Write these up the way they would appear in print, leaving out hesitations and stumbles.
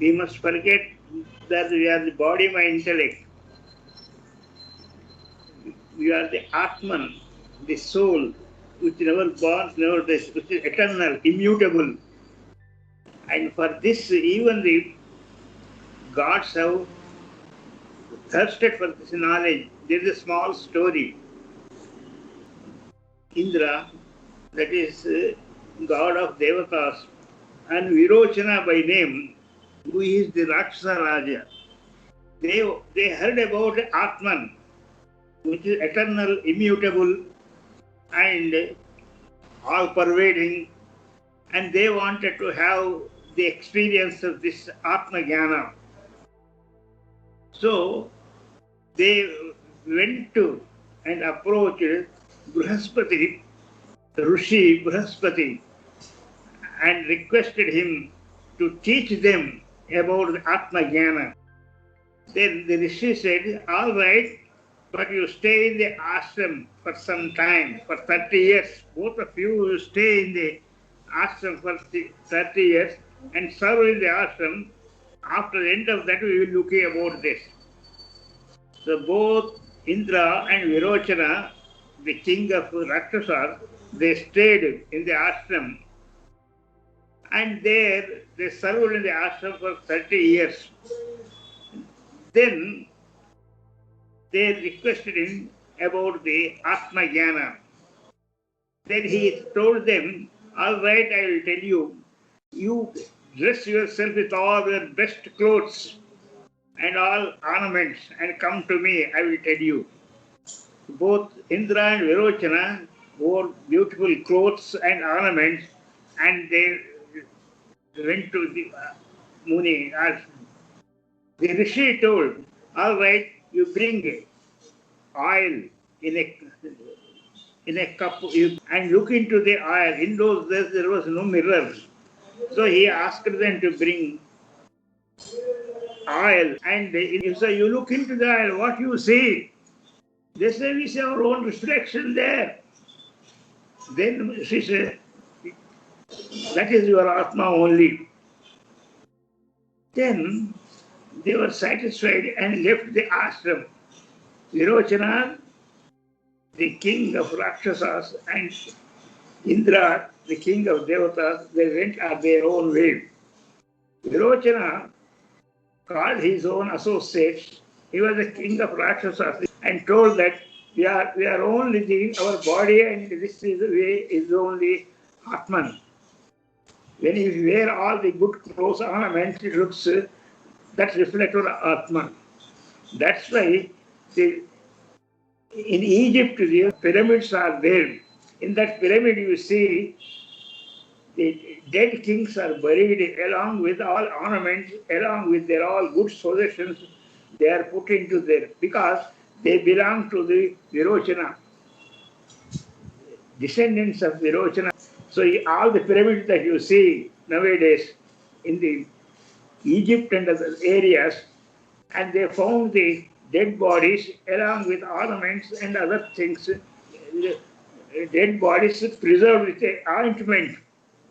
We must forget that we are the body, mind, intellect. We are the Atman, the soul, which never born, never dies, which is eternal, immutable. And for this, even the gods have thirsted for this knowledge. There is a small story. Indra, that is god of Devatas, and Virochana by name, who is the Rakshasa Raja. They heard about Atman, which is eternal, immutable, and all-pervading, and they wanted to have the experience of this Atma Jnana. So they went to and approached Brihaspati, Rishi Brihaspati, and requested him to teach them about the Atma Jnana. Then the Rishi said, all right, but you stay in the ashram for some time, for 30 years. Both of you will stay in the ashram for 30 years and serve in the ashram. After the end of that, we will look about this. So both Indra and Virochana, the king of Rakshasas, they stayed in the ashram. And there they served in the ashram for 30 years. Then they requested him about the Atma Jnana. Then he told them, all right, I will tell you, you dress yourself with all your best clothes and all ornaments and come to me, I will tell you. Both Indra and Virochana wore beautiful clothes and ornaments, and they went to the Muni. The Rishi told, all right, you bring oil in a cup and look into the oil. In those days there was no mirror. So he asked them to bring oil, and you say, you look into the oil, what you see? They say, we see our own reflection there. Then she said, that is your Atma only. Then they were satisfied and left the ashram. Virochana, the king of Rakshasas, and Indra, the king of Devatas, they went on their own way. Virochana called his own associates. He was the king of Rakshasas and told that we are only our body, and this is the way is only Atman. When you wear all the good clothes, ornaments, it looks that reflects on Atman. That's why in Egypt the pyramids are there. In that pyramid you see the dead kings are buried along with all ornaments, along with their all good possessions. They are put into there because they belong to the Virochana, descendants of Virochana. So all the pyramids that you see nowadays in the Egypt and other areas, and they found the dead bodies along with ornaments and other things. Dead bodies preserved with an ointment,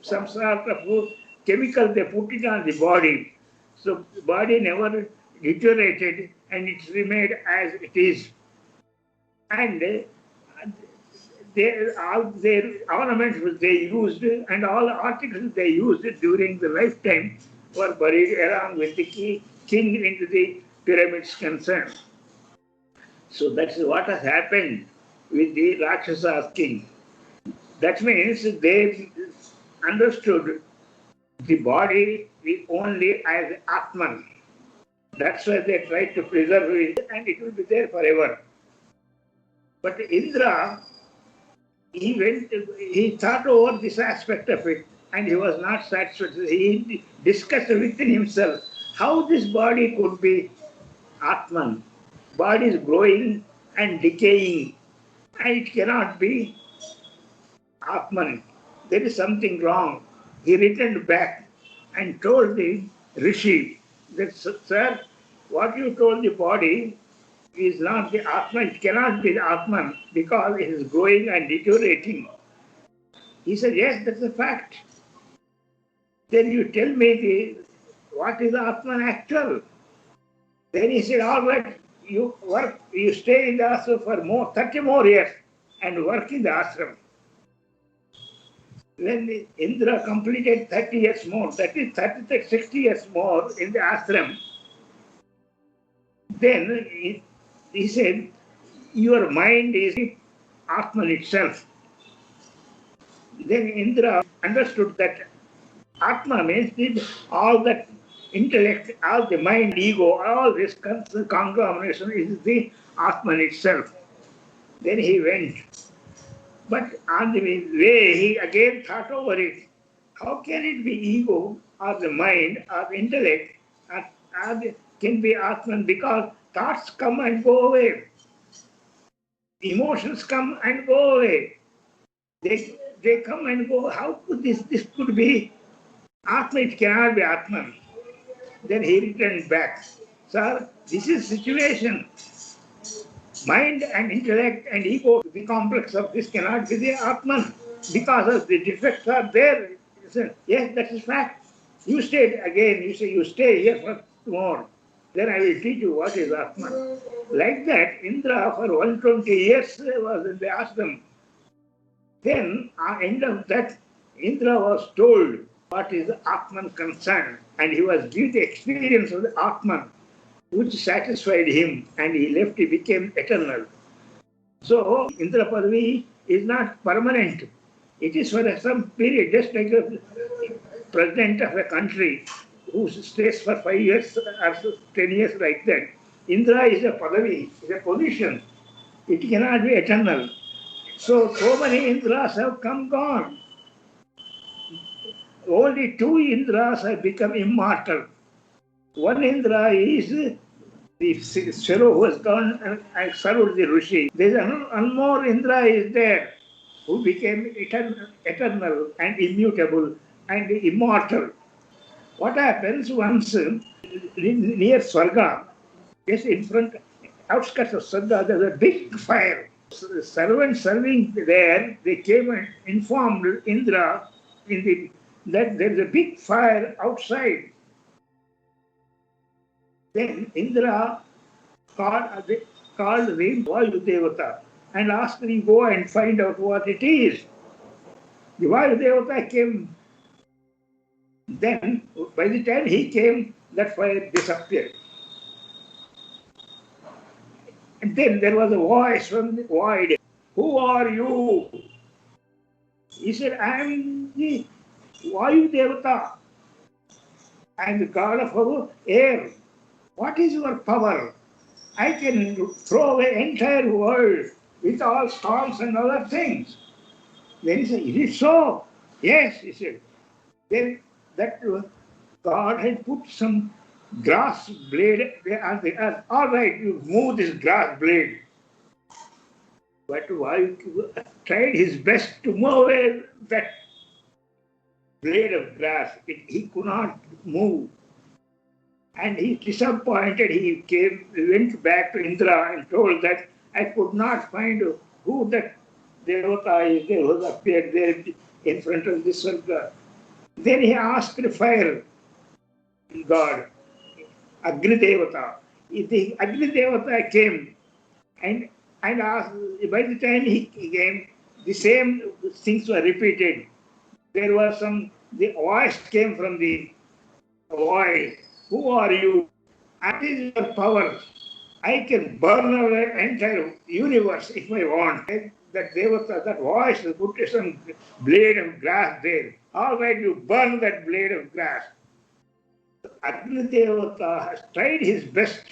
some sort of chemical they put it on the body. So the body never deteriorated and it remained as it is. And all their ornaments they used and all the articles they used during the lifetime were buried along with the king into the pyramids concerned. So that's what has happened with the Rakshasa king. That means they understood the body is only as Atman. That's why they tried to preserve it, and it will be there forever. But Indra, he thought over this aspect of it, and he was not satisfied. He discussed within himself how this body could be Atman. Body is growing and decaying, and it cannot be Atman. There is something wrong. He returned back and told the Rishi that, sir, what you told the body is not the Atman. It cannot be the Atman because it is growing and deteriorating. He said, yes, that's a fact. Then you tell me what is Atman actual? Then he said, all right, you work, you stay in the ashram for 30 more years and work in the ashram. When Indra completed 30 years more, that is 60 years more in the ashram, then he said, your mind is Atman itself. Then Indra understood that Atma means all that intellect, all the mind, ego, all this conglomeration is the Atman itself. Then he went. But on the way, he again thought over it. How can it be ego or the mind or the intellect can be Atman? Because thoughts come and go away. Emotions come and go away. They come and go. How could this could be Atman? It cannot be Atman. Then he returned back. Sir, this is situation. Mind and intellect and ego, the complex of this cannot be the Atman because of the defects are there. He said, yes, that is fact. You stayed again, you say you stay here for more. Then I will teach you what is Atman. Like that, Indra for 120 years was in the ashram. Then, at the end of that, Indra was told what is Atman concerned, and he was given the experience of the Atman, which satisfied him, and he left, he became eternal. So, Indra Padavi is not permanent. It is for some period, just like a president of a country who stays for 5 years or 10 years like that. Indra is a Padavi, is a position. It cannot be eternal. So many Indras have gone. Only 2 Indras have become immortal. One Indra is the fellow who has gone and served the Rishi. There is one more Indra is there who became eternal and immutable and immortal. What happens once near Swarga, just in front, outskirts of Swarga, there is a big fire. So the servants serving there, they came and informed Indra that there is a big fire outside. Then Indra called the Vayu Devata and asked him to go and find out what it is. The Vayu Devata came. Then, by the time he came, that fire disappeared. And then there was a voice from the void. Who are you? He said, I am the Vayu Devata. I am the god of our air. What is your power? I can throw away the entire world with all storms and other things. Then he said, is it so? Yes, he said. Then that God had put some grass blade on the earth. All right, you move this grass blade. But Vayu tried his best to move away that blade of grass. He could not move. And he disappointed, he went back to Indra and told that I could not find who that Devata is there who appeared there in front of this Swarga. Then he asked the fire god, Agni Devata. The Agni Devata came and asked, by the time he came, the same things were repeated. There was the voice came from the void. Who are you? What is your power? I can burn away the entire universe if I want. That Devata, that voice, put some blade of grass there. All right, you burn that blade of grass. Agni Devata has tried his best,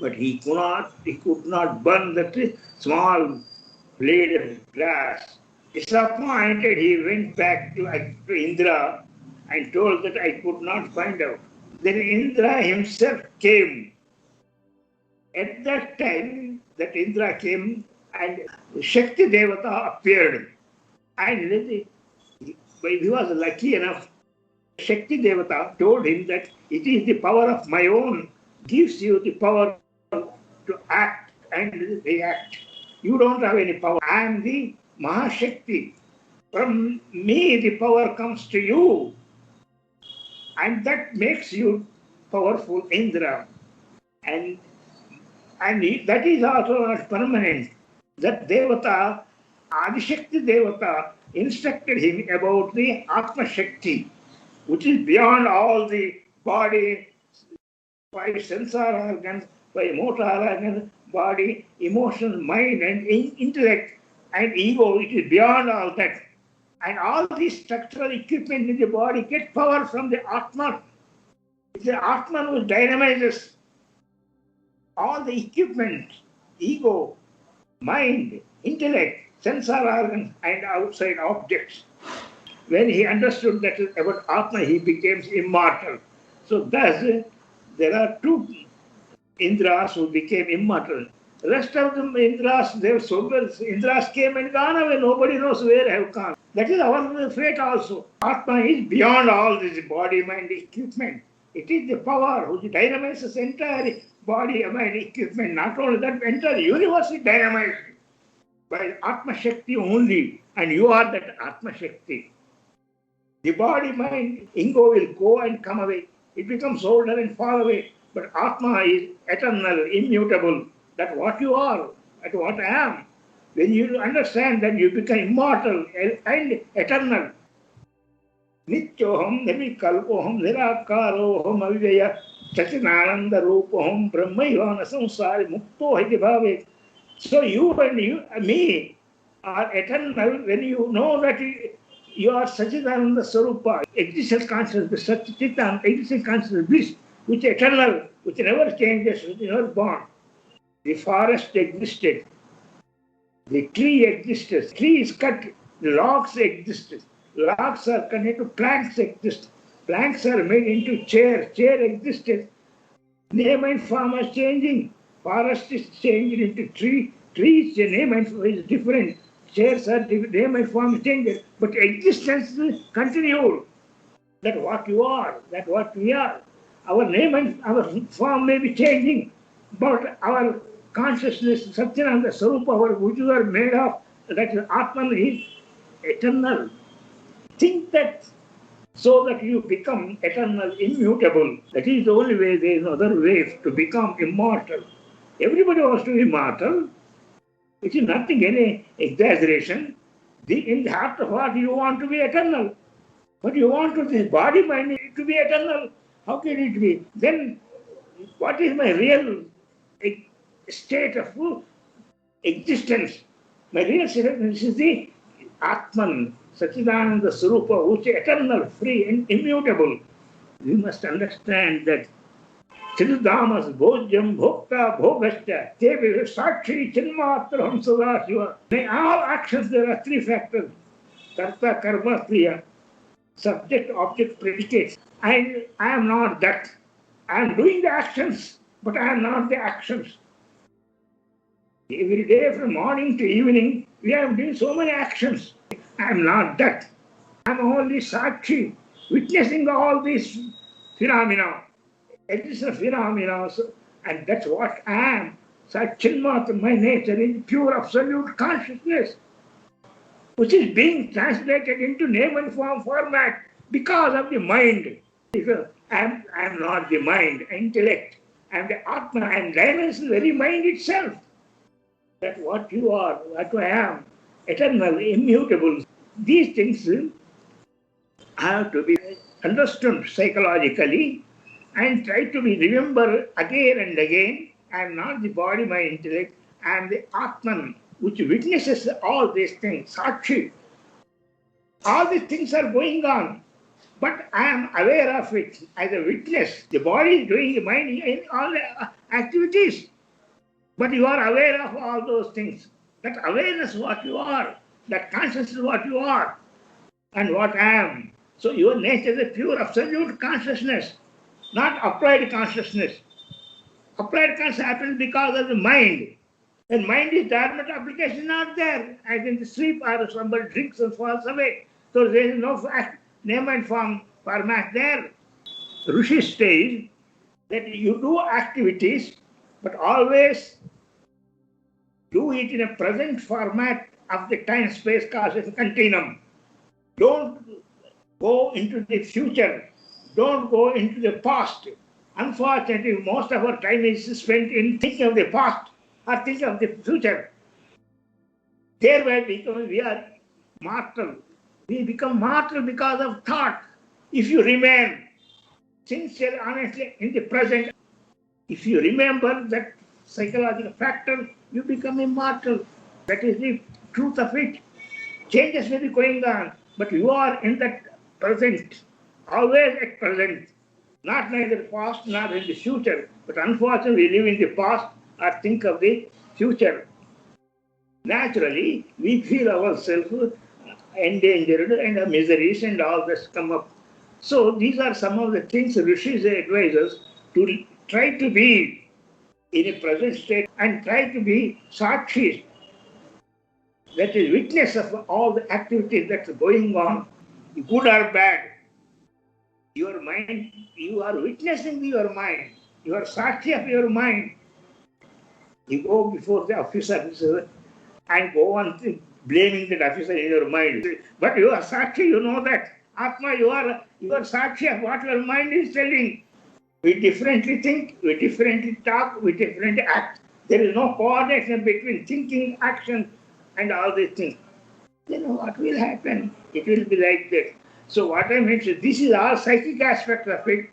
but he could not burn that small blade of grass. Disappointed, he went back to Indra and told that I could not find out. Then Indra himself came. At that time, that Indra came and Shakti Devata appeared. And he was lucky enough. Shakti Devata told him that it is the power of my own gives you the power to act and react. You don't have any power. I am the Mahashakti. From me the power comes to you. And that makes you powerful Indra. And that is also not permanent. That Devata, Adishakti Devata, instructed him about the Atma Shakti, which is beyond all the body, five sensor organs, five motor organs, body, emotions, mind, and intellect, and ego. It is beyond all that. And all these structural equipment in the body get power from the Atman. It's the Atman who dynamizes all the equipment, ego, mind, intellect, sensor organs, and outside objects. When he understood that about Atma, he became immortal. So thus, there are two Indras who became immortal. The rest of them Indras, their souls, Indras came and gone away. Nobody knows where they have gone. That is our fate also. Atma is beyond all this body, mind, equipment. It is the power which dynamizes entire body, mind, equipment. Not only that, entire universe is dynamized by Atma Shakti only. And you are that Atma Shakti. The body, mind, ego will go and come away. It becomes older and fall away. But Atma is eternal, immutable. That's what you are, that's what I am. When you understand that, you become immortal and eternal. Nityoham, Nirvikalpoham, Nirakaroham, Avyaya, Sachidananda Rupoham, Brahmayvana Samsari, Mukto Hiti Bhave. So you and me are eternal when you know that you are Sachidananda Sarupa, existential consciousness, Satchitan, existential consciousness, bliss, which is eternal, which never changes, which is never born. The forest existed. The tree existed. Tree is cut. The logs existed. Logs are connected to planks exist. Planks are made into chair. Chair existed. Name and form are changing. Forest is changed into tree. Tree is name and form is different. Chairs are different. Name and form changes. But existence continued. That's what you are. That's what we are. Our name and our form may be changing, but our consciousness, Satchidananda Sarupa, which you are made of, that is Atman, is eternal. Think that so that you become eternal, immutable. That is the only way. There is no other way to become immortal. Everybody wants to be immortal. It is nothing, any exaggeration. In the heart of heart, you want to be eternal. But you want to this body, mind to be eternal. How can it be? Then what is my real state of existence? My real state is the Atman, Satchidananda Sarupa, which is eternal, free and immutable. We must understand that Chiddamas Bhojam Bhokta Bhogascha Tevi Sakshi Chinmatraham Sadashiva. In all actions there are three factors. Karta, Karma, Kriya. Subject, object, predicate. I am not that. I am doing the actions, but I am not the actions. Every day from morning to evening, we are doing so many actions. I am not that. I am only Sakshi, witnessing all these phenomena. It is a phenomena, and that's what I am. Satchinmatra, my nature is pure absolute consciousness, which is being translated into name and form format because of the mind. I am not the mind, intellect. I am the Atma, I am dimension, very mind itself. That's what you are, what I am, eternal, immutable. These things have to be understood psychologically and try to be remembered again and again. I am not the body, my intellect. I am the Atman, which witnesses all these things, Sakshi. All these things are going on, but I am aware of it as a witness. The body is doing the mind in all the activities, but you are aware of all those things. That awareness is what you are, that consciousness is what you are, and what I am. So your nature is a pure absolute consciousness, not applied consciousness. Applied consciousness happens because of the mind. When mind is dormant, application is not there. As in the sleep or somebody drinks and falls away. So there is no name and form format there. Rishi says that you do activities, but always do it in a present format of the time-space causes continuum. Don't go into the future. Don't go into the past. Unfortunately, most of our time is spent in thinking of the past or thinking of the future. Thereby, we are mortal. We become mortal because of thought. If you remain sincere, honestly in the present, if you remember that psychological factor, you become immortal. That is the truth of it. Changes may be going on, but you are in that present, always at present, not neither past nor in the future. But unfortunately, we live in the past or think of the future. Naturally, we feel ourselves endangered and miseries and all this come up. So these are some of the things Rishis advise us to try to be in a present state and try to be sakshis, that is witness of all the activities that's going on, good or bad. Your mind, you are witnessing your mind. You are sakshi of your mind. You go before the officer and go on blaming that officer in your mind. But you are sakshi, you know that. Atma, you are sakshi of what your mind is telling. We differently think, we differently talk, we differently act. There is no coordination between thinking, action, and all these things. Then what will happen? It will be like that. So what I mentioned, this is all psychic aspect of it.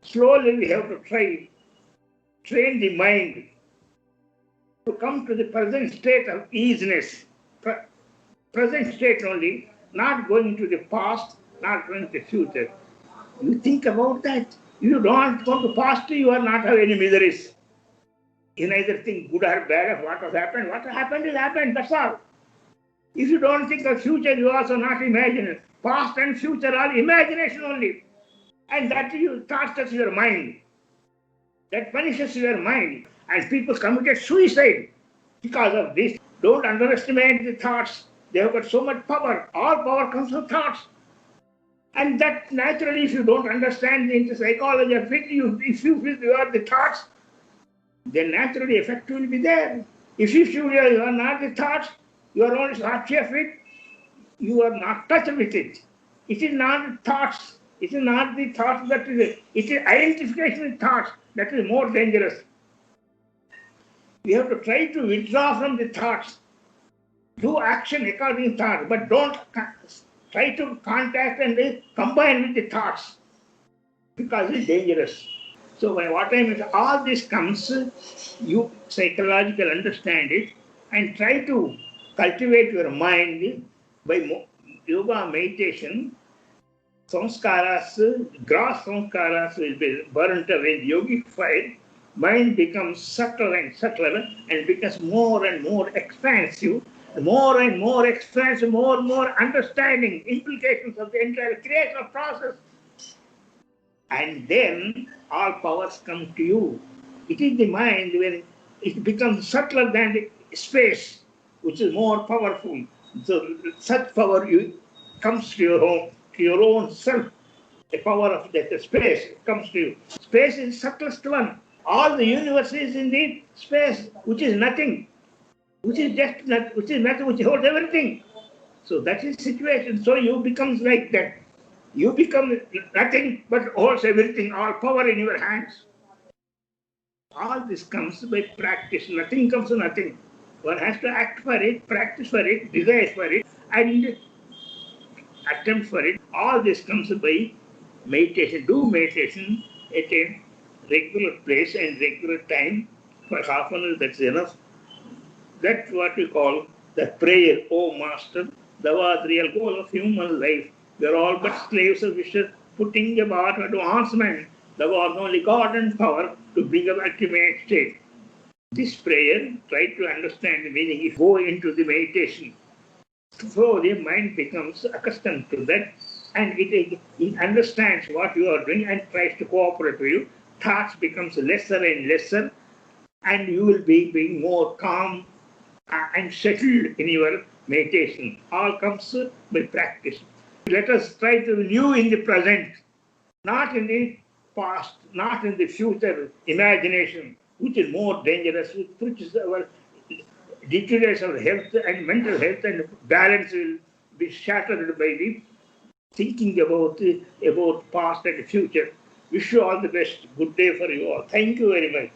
Slowly we have to train the mind to come to the present state of easiness. Present state only, not going to the past, not going to the future. You think about that. You don't go to past, you are not have any miseries. You neither think good or bad of what has happened. What happened is happened, that's all. If you don't think of future, you also not imagine it. Past and future are imagination only. And that you tortures your mind. That punishes your mind. And people committed suicide because of this. Don't underestimate the thoughts. They have got so much power. All power comes from thoughts. And that naturally, if you don't understand the psychology of it, if you feel you are the thoughts, then naturally effect will be there. If you feel you are not the thoughts, you are only sakshi of it, you are not touched with it. It is not the thoughts. It is not the thoughts that is, it is identification with thoughts that is more dangerous. We have to try to withdraw from the thoughts. Do action according to thought, but don't try to contact and combine with the thoughts because it's dangerous. So what I mean, all this comes, you psychological understand it and try to cultivate your mind by yoga meditation. Samskaras, gross samskaras will be burnt away in yogic fire. Mind becomes subtler and subtler and becomes more and more expansive. More and more expansive, more and more understanding implications of the entire creational process. And then all powers come to you. It is the mind when it becomes subtler than the space, which is more powerful. So such power comes to your own self. The power of that space comes to you. Space is the subtlest one. All the universe is in the space, which is nothing. Which is nothing, which holds everything. So that is the situation. So you become like that. You become nothing but holds everything, all power in your hands. All this comes by practice. Nothing comes to nothing. One has to act for it, practice for it, desire for it, and attempt for it. All this comes by meditation. Do meditation at a regular place and regular time. For half an hour, that's enough. That's what we call the prayer, O Master, thou art the real goal of human life. We are all but slaves of wishes, putting about advancement. Thou art only God and power to bring about ultimate state. This prayer, try to understand the meaning. If you go into the meditation, so the mind becomes accustomed to that and it understands what you are doing and tries to cooperate with you. Thoughts becomes lesser and lesser and you will be being more calm and settled in your meditation. All comes by practice. Let us try to live in the present, not in the past, not in the future imagination, which is more dangerous, which is our deteriorates our health and mental health and balance will be shattered by the thinking about past and future. Wish you all the best. Good day for you all. Thank you very much.